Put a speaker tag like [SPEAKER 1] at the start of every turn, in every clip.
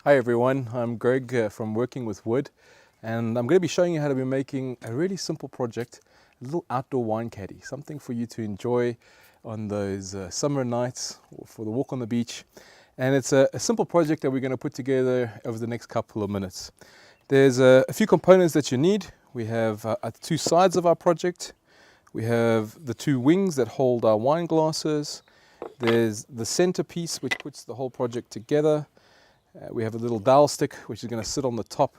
[SPEAKER 1] Hi everyone, I'm Greg from Working with Wood, and I'm going to be showing you how to be making a really simple project, a little outdoor wine caddy, something for you to enjoy on those summer nights or for the walk on the beach. And it's a simple project that we're going to put together over the next couple of minutes. There's a few components that you need. We have two sides of our project. We have the two wings that hold our wine glasses. There's the centerpiece which puts the whole project together. We have a little dowel stick which is going to sit on the top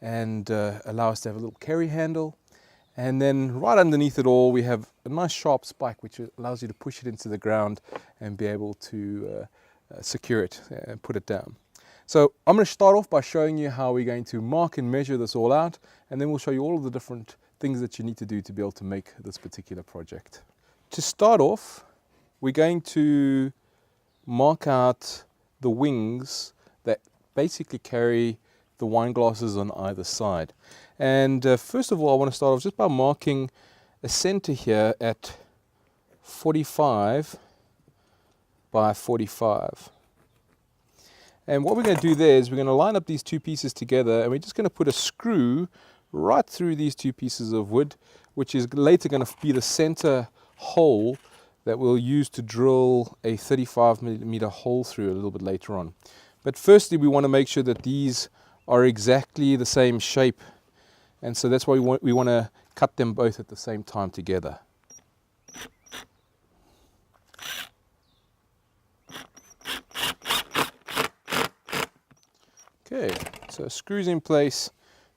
[SPEAKER 1] and allow us to have a little carry handle. And then right underneath it all we have a nice sharp spike which allows you to push it into the ground and be able to secure it and put it down. So I'm going to start off by showing you how we're going to mark and measure this all out, and then we'll show you all of the different things that you need to do to be able to make this particular project. To start off, we're going to mark out the wings that basically carry the wine glasses on either side. And first of all, I want to start off just by marking a center here at 45 by 45. And what we're going to do there is we're going to line up these two pieces together, and we're just going to put a screw right through these two pieces of wood, which is later going to be the center hole that we'll use to drill a 35mm hole through a little bit later on. But firstly, we want to make sure that these are exactly the same shape, and so that's why we want to cut them both at the same time together. Okay, so screws in place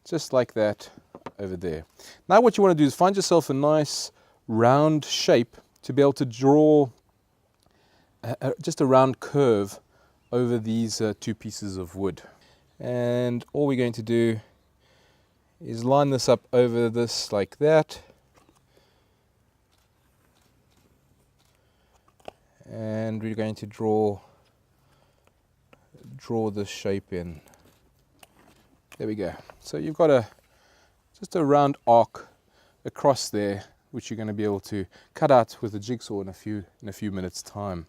[SPEAKER 1] just like that over there. Now what you want to do is find yourself a nice round shape to be able to draw just a round curve over these two pieces of wood. And all we're going to do is line this up over this like that. And we're going to draw this shape in. There we go. So you've got just a round arc across there, which you're going to be able to cut out with a jigsaw in a few minutes' time.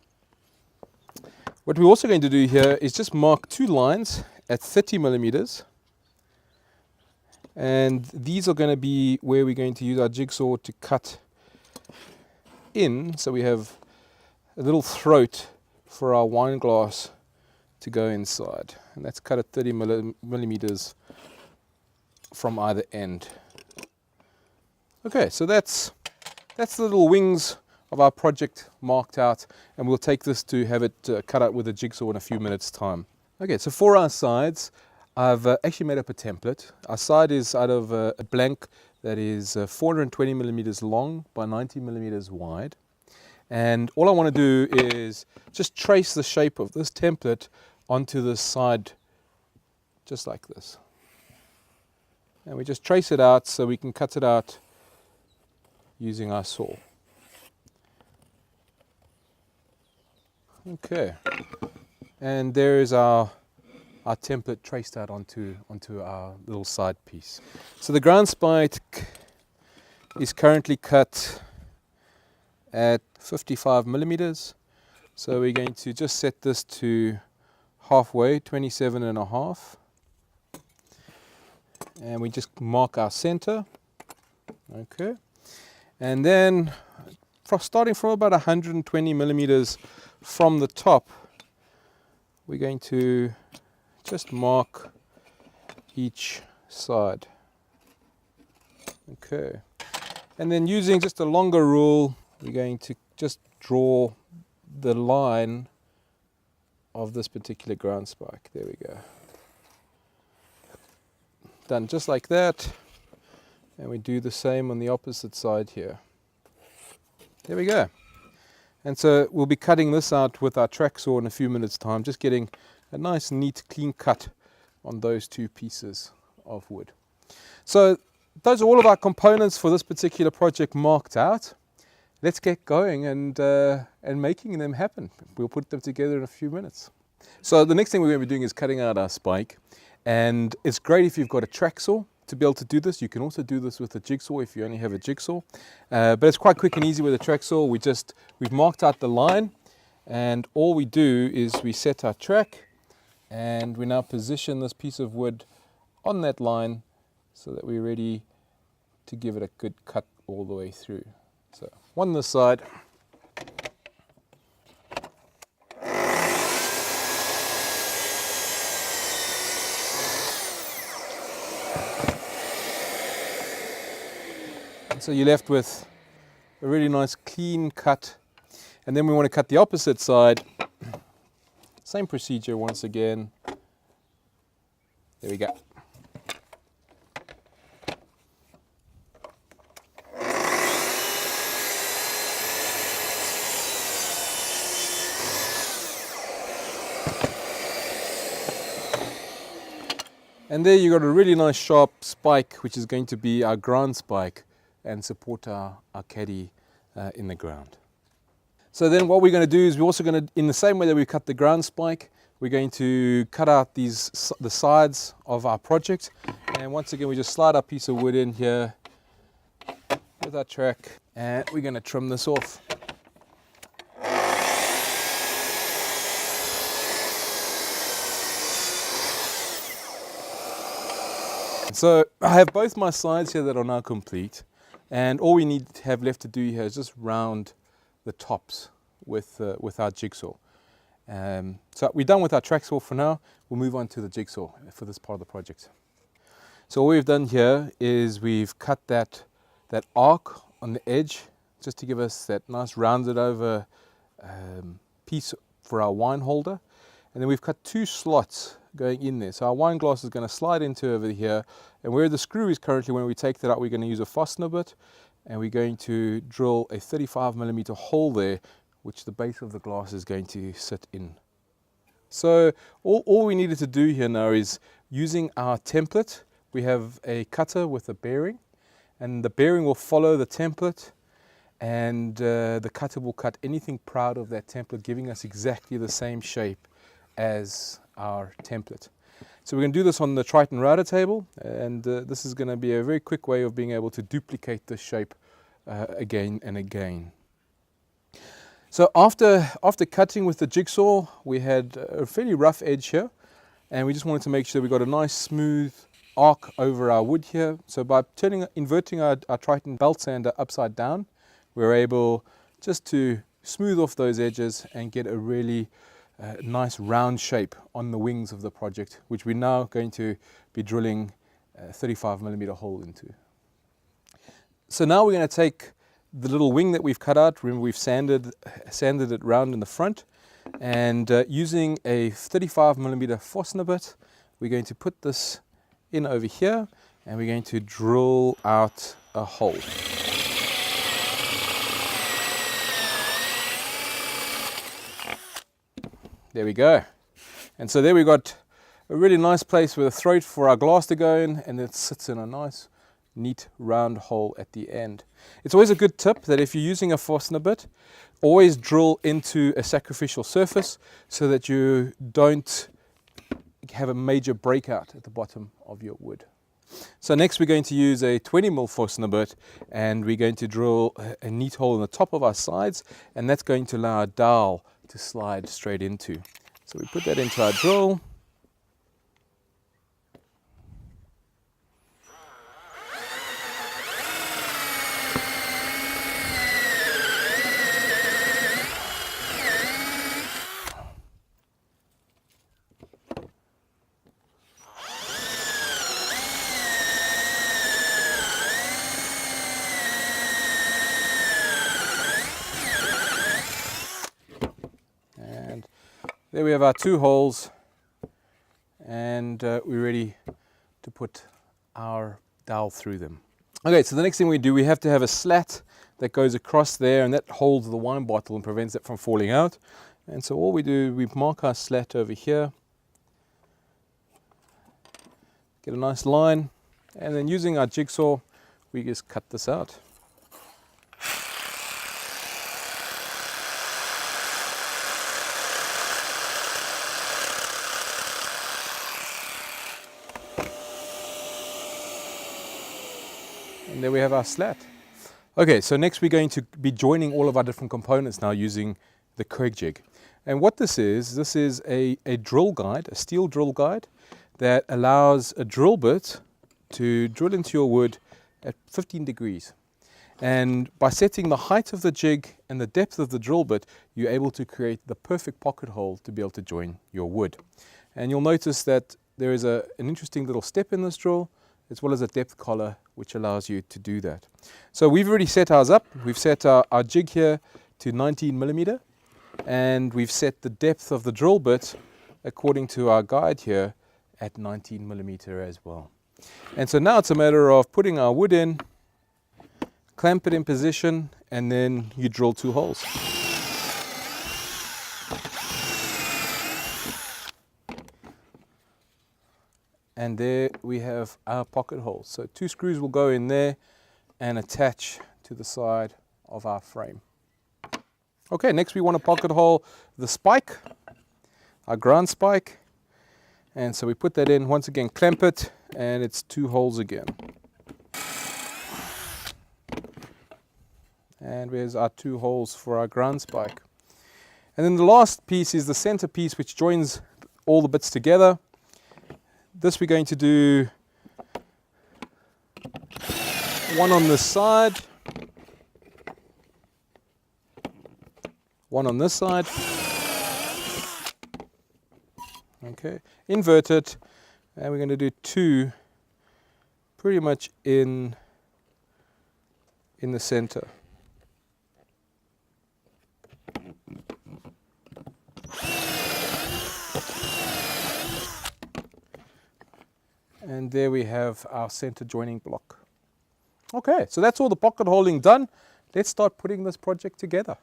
[SPEAKER 1] What we're also going to do here is just mark two lines at 30mm, and these are going to be where we're going to use our jigsaw to cut in, so we have a little throat for our wine glass to go inside, and that's cut at 30mm from either end. Okay, so that's the little wings of our project marked out, and we'll take this to have it cut out with a jigsaw in a few minutes' time. Okay, so for our sides, I've actually made up a template. Our side is out of a blank that is 420mm long by 90mm wide. And all I want to do is just trace the shape of this template onto the side, just like this. And we just trace it out so we can cut it out using our saw. Okay, and there is our template traced out onto our little side piece. So the ground spike is currently cut at 55mm. So we're going to just set this to halfway, 27.5. And we just mark our center. Okay, and then starting from about 120mm from the top, we're going to just mark each side. Okay, and then using just a longer rule, we're going to just draw the line of this particular ground spike. There we go. Done just like that, and we do the same on the opposite side here. There we go. And so we'll be cutting this out with our track saw in a few minutes' time, just getting a nice, neat, clean cut on those two pieces of wood. So those are all of our components for this particular project marked out. Let's get going and making them happen. We'll put them together in a few minutes. So the next thing we're going to be doing is cutting out our spike. And it's great if you've got a track saw to be able to do this. You can also do this with a jigsaw if you only have a jigsaw. But it's quite quick and easy with a track saw. We've marked out the line, and all we do is we set our track And we now position this piece of wood on that line so that we're ready to give it a good cut all the way through. So one this side. And so you're left with a really nice clean cut. And then we want to cut the opposite side. Same procedure once again. There we go. And there you got a really nice sharp spike, which is going to be our ground spike and support our caddy in the ground. So then what we're going to do is we're also going to, in the same way that we cut the ground spike, we're going to cut out the sides of our project. And once again, we just slide our piece of wood in here with our track, and we're going to trim this off. So I have both my sides here that are now complete, and all we need to have left to do here is just round the tops with our jigsaw. So we're done with our track saw for now. We'll move on to the jigsaw for this part of the project. So all we've done here is we've cut that arc on the edge just to give us that nice rounded over piece for our wine holder. And then we've cut 2 slots going in there. So our wine glass is going to slide into over here, and where the screw is currently, when we take that out, we're going to use a fastener bit, and we're going to drill a 35mm hole there, which the base of the glass is going to sit in. So all we needed to do here now is, using our template, we have a cutter with a bearing, and the bearing will follow the template, and the cutter will cut anything proud of that template, giving us exactly the same shape as our template. So we're going to do this on the Triton router table, and this is going to be a very quick way of being able to duplicate this shape again and again. So after cutting with the jigsaw, we had a fairly rough edge here, and we just wanted to make sure we got a nice smooth arc over our wood here. So by inverting our Triton belt sander upside down, we're able just to smooth off those edges and get a really nice round shape on the wings of the project, which we're now going to be drilling a 35mm hole into. So now we're going to take the little wing that we've cut out. Remember, we've sanded it round in the front, and using a 35mm fastener bit, we're going to put this in over here, and we're going to drill out a hole. There we go. And so there we got a really nice place with a throat for our glass to go in, and it sits in a nice, neat, round hole at the end. It's always a good tip that if you're using a fastener bit, always drill into a sacrificial surface so that you don't have a major breakout at the bottom of your wood. So next we're going to use a 20mm fastener bit, and we're going to drill a neat hole in the top of our sides, and that's going to allow our dowel to slide straight into. So we put that into our drill. There we have our 2 holes, and we're ready to put our dowel through them. Okay, so the next thing we do, we have to have a slat that goes across there, and that holds the wine bottle and prevents it from falling out. And so all we do, we mark our slat over here, get a nice line, and then using our jigsaw, we just cut this out. And there we have our slat. Okay, so next we're going to be joining all of our different components now using the Craig jig. And what this is a drill guide, a steel drill guide that allows a drill bit to drill into your wood at 15 degrees. And by setting the height of the jig and the depth of the drill bit, you're able to create the perfect pocket hole to be able to join your wood. And you'll notice that there is an interesting little step in this drill, as well as a depth collar, which allows you to do that. So we've already set ours up. We've set our jig here to 19 millimeter, and we've set the depth of the drill bit, according to our guide here, at 19 millimeter as well. And so now it's a matter of putting our wood in, clamp it in position, and then you drill 2 holes. And there we have our pocket hole. So 2 screws will go in there and attach to the side of our frame. Okay, next we want to pocket hole the spike, our ground spike. And so we put that in, once again clamp it, and it's 2 holes again. And there's our 2 holes for our ground spike. And then the last piece is the centerpiece, which joins all the bits together. This we're going to do 1 on this side, 1 on this side. Okay, invert it, and we're going to do 2 pretty much in the center. And there we have our center joining block. Okay, so that's all the pocket holding done. Let's start putting this project together.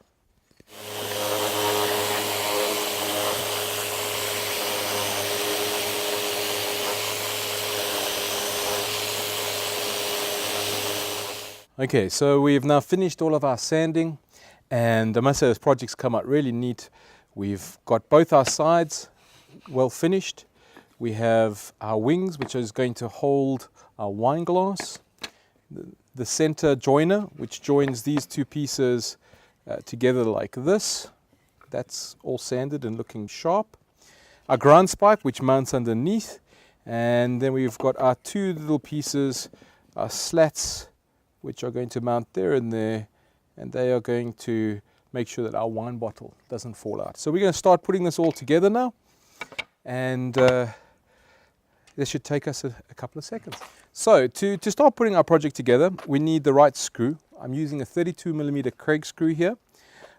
[SPEAKER 1] Okay, so we've now finished all of our sanding, and I must say this project's come out really neat. We've got both our sides well finished. We have our wings, which is going to hold our wine glass. The center joiner, which joins these 2 pieces together like this. That's all sanded and looking sharp. Our ground spike, which mounts underneath. And then we've got our 2 little pieces, our slats, which are going to mount there and there. And they are going to make sure that our wine bottle doesn't fall out. So we're going to start putting this all together now. And this should take us a couple of seconds. So to start putting our project together, we need the right screw. I'm using a 32 millimeter Craig screw here.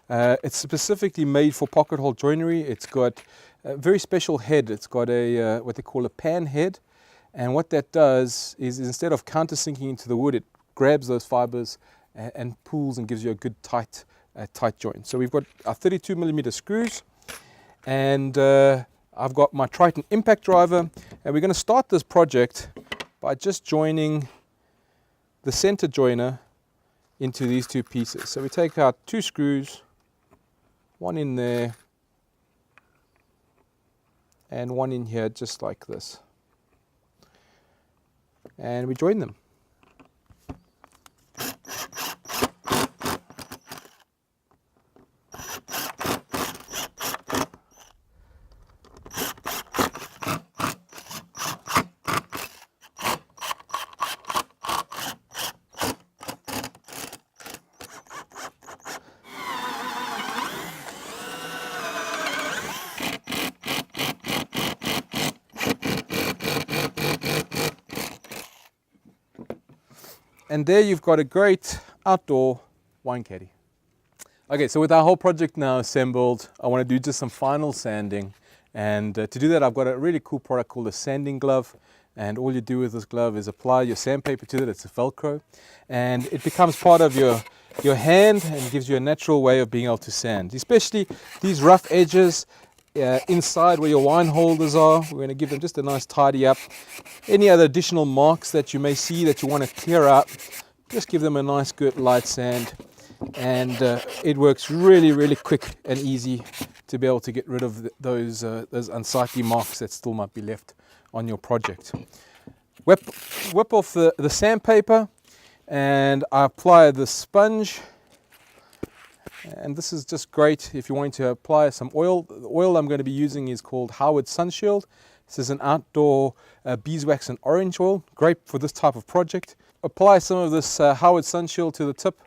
[SPEAKER 1] It's specifically made for pocket hole joinery. It's got a very special head. It's got a what they call a pan head. And what that does is instead of countersinking into the wood, it grabs those fibers and pulls and gives you a good tight joint. So we've got our 32 millimeter screws, and I've got my Triton impact driver, and we're going to start this project by just joining the center joiner into these 2 pieces. So we take out 2 screws, 1 in there and 1 in here, just like this, and we join them. And there you've got a great outdoor wine caddy. Okay, so with our whole project now assembled, I want to do just some final sanding. And to do that, I've got a really cool product called a sanding glove. And all you do with this glove is apply your sandpaper to it. It's a Velcro. And it becomes part of your hand and gives you a natural way of being able to sand. Especially these rough edges inside where your wine holders are. We're going to give them just a nice tidy up. Any other additional marks that you may see that you want to clear out, just give them a nice good light sand. And it works really, really quick and easy to be able to get rid of those unsightly marks that still might be left on your project. Whip off the sandpaper, and I apply the sponge, And this is just great if you want to apply some oil. The oil I'm going to be using is called Howard Sunshield. This is an outdoor beeswax and orange oil, great for this type of project. Apply some of this Howard Sunshield to the tip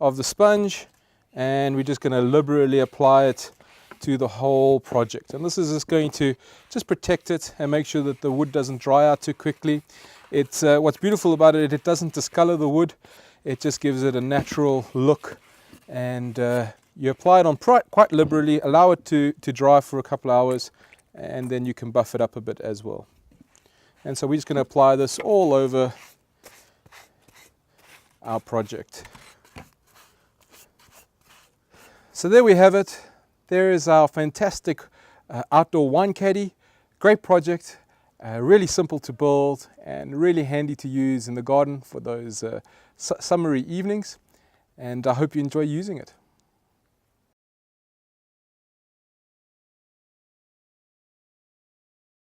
[SPEAKER 1] of the sponge, and we're just going to liberally apply it to the whole project. And this is just going to just protect it and make sure that the wood doesn't dry out too quickly. It's what's beautiful about it, it doesn't discolor the wood. It just gives it a natural look, and you apply it on quite liberally, allow it to dry for a couple of hours, and then you can buff it up a bit as well. And so we're just going to apply this all over our project. So there we have it. There is our fantastic outdoor wine caddy. Great project, really simple to build and really handy to use in the garden for those summery evenings. And I hope you enjoy using it.